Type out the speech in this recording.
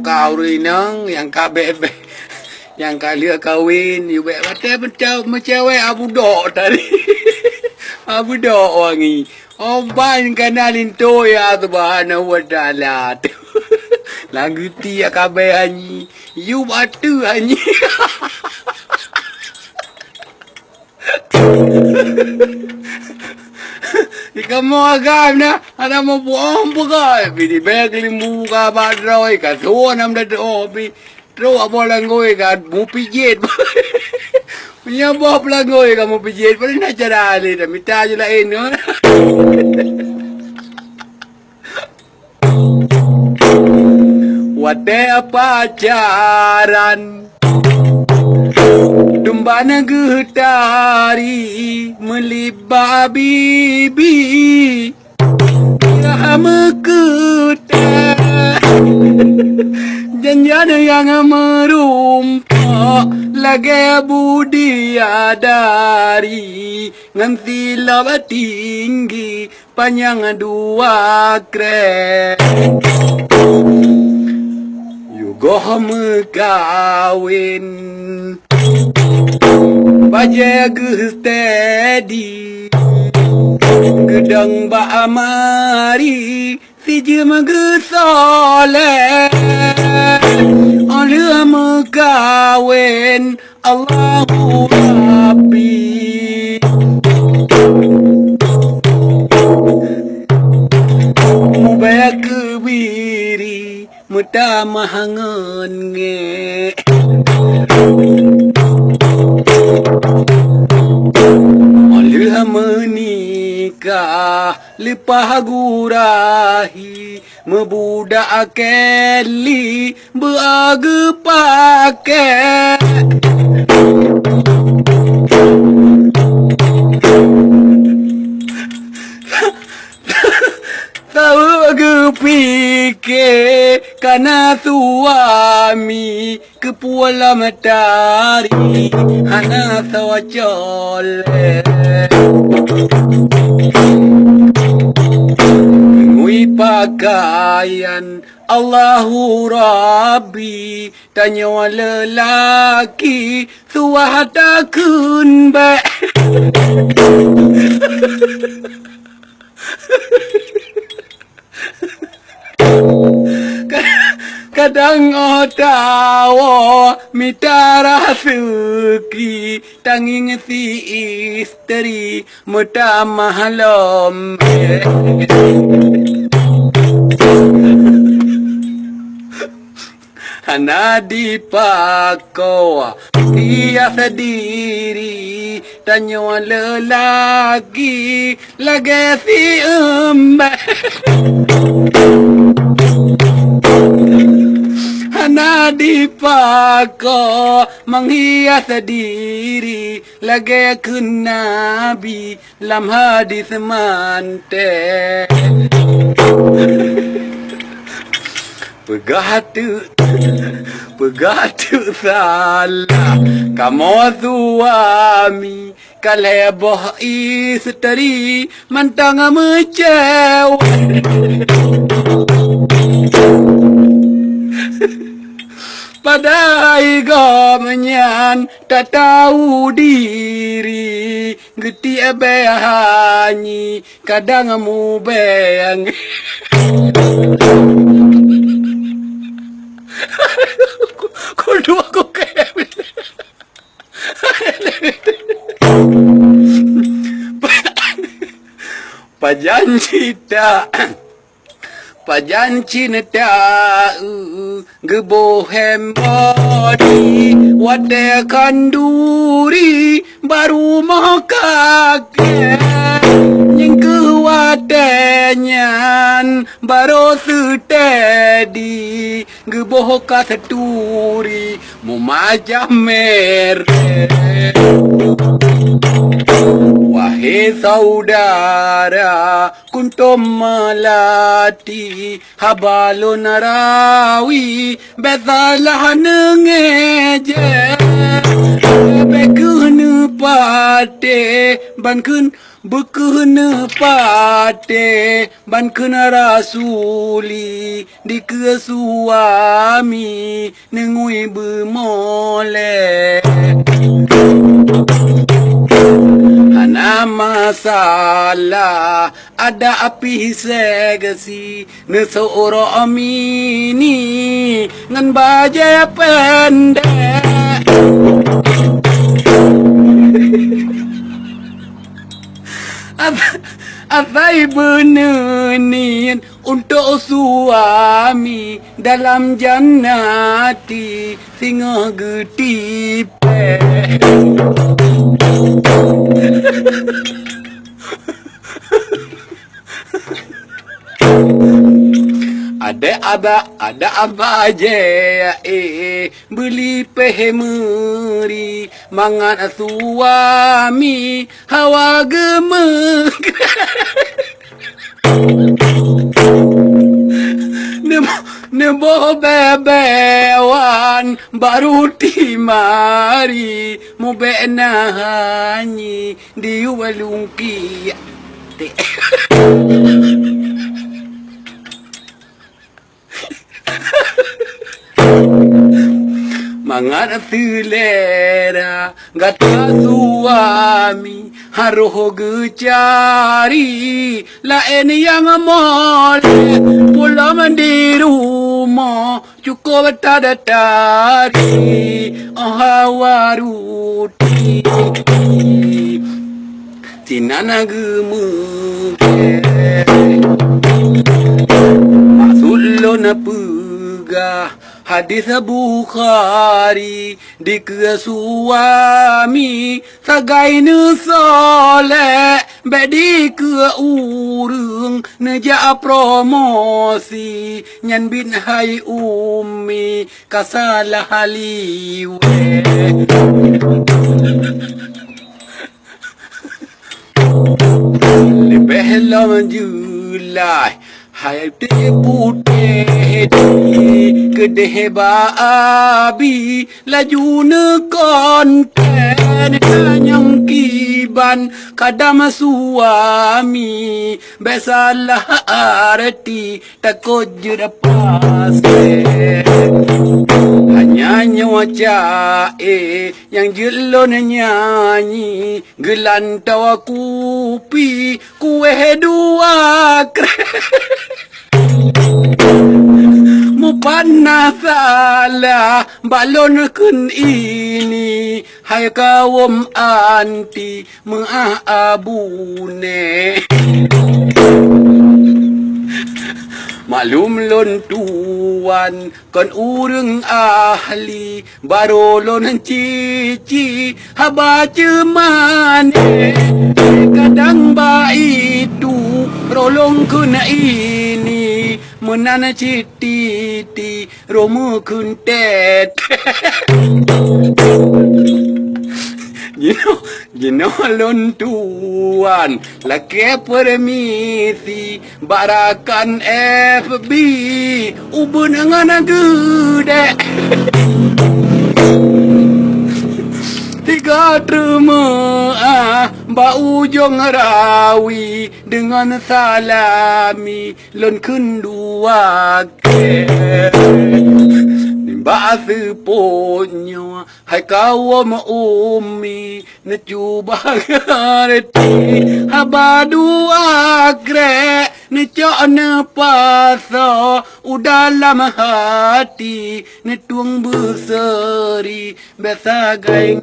kau nang yang kabeh yang kalian kawin you be macam cewek abu dok tadi. Abu dok wangi. Ban kanalin to ya subhanahu wa ta'ala. Lagu ti kabeh anyi. You batu anyi. Ikaw mo agam na, ada mo buong bagay. Pidi beg limbu ka badroy ka tuwa nam da obi. Tro abo langoy ka mo pijit. Punya bob langoy ka mo pijit. Pwede na charali na mitajo lain no. Wate pacaran Dumbana getari melibah bibi ya mekuta janjana yang merumpa lagi budi adari nganti lawa tinggi panjang dua krek yugo mekawin baja gustedi gedang ba amari si jema gesole oleh mekawin Allahu Rabbi mubaya kebiri mutamahangan nge Oleh menikah lepah gurahi mebudak akeli beage pakai tahu kepikir karena suami kepuala matahari hana sawacole ngui pakaian Allahu Rabbi tanya lelaki suahatakun ba kadang otawa mitara suki tanging si istri muta mahalom hana dipako dia sendiri tanya lelaki lagi si hana dipako menghias diri lagi ke Nabi lam hadis mante pegatu salah kamu suami kaleboh istri mantang mecewa pada igomenyan tak tahu diri geti behanyi kadang mu beyang kudu aku kayak pajanji tak pajanci tak gebohem body wate kanduri baru mau kakek yang kewatenyan baru setedi geboh kaseturi memajah mere wahai saudara kuntum melati habalun rawi besalah nengeje bekunu pate ban kun bekun pate ban kun rasuli di ke suami nengui bermole hana masalah ada api segasi ne seorang amini ngan bajai pendek apa benenin untuk suami dalam jannati singa getipe ada apa aja beli pehmeri mangan suami hawa gemek Nebo bebewan baru timari mu benahanyi di walungki mangan selera gata suami haruh gecari lain yang mole pulang di rumah cukup tada tadi hawaruti tinana gemuke masulona pegah hadis Bukhari di ke suami sagai ne soleh bedi ke urung neja promosi nyan bin hai umi kasalah haliwe lebih lama julai hai te putih kedeh babi laju ne konten nyang kiban kadam suami besalah arti takut jerapas hanya nyawa cae yang jelon nyanyi gelantau kupi kue dua Mupanna salah balon kun ini hai kawom anti mengaabune Malum lon tuan kon urang ahli baro lon cici haba cemane kadang ba itu rolong kun ini menana cititi romu kun tet Gino lon tuan laki permisi barakan FB ubun dengan gede tiga terma ba ujung rawi dengan salami lon kendua ke ba seponyo hai kawam umi ne cuba garti haba dua gre ne cok ne paso udalam hati ne tuang berseri besa gai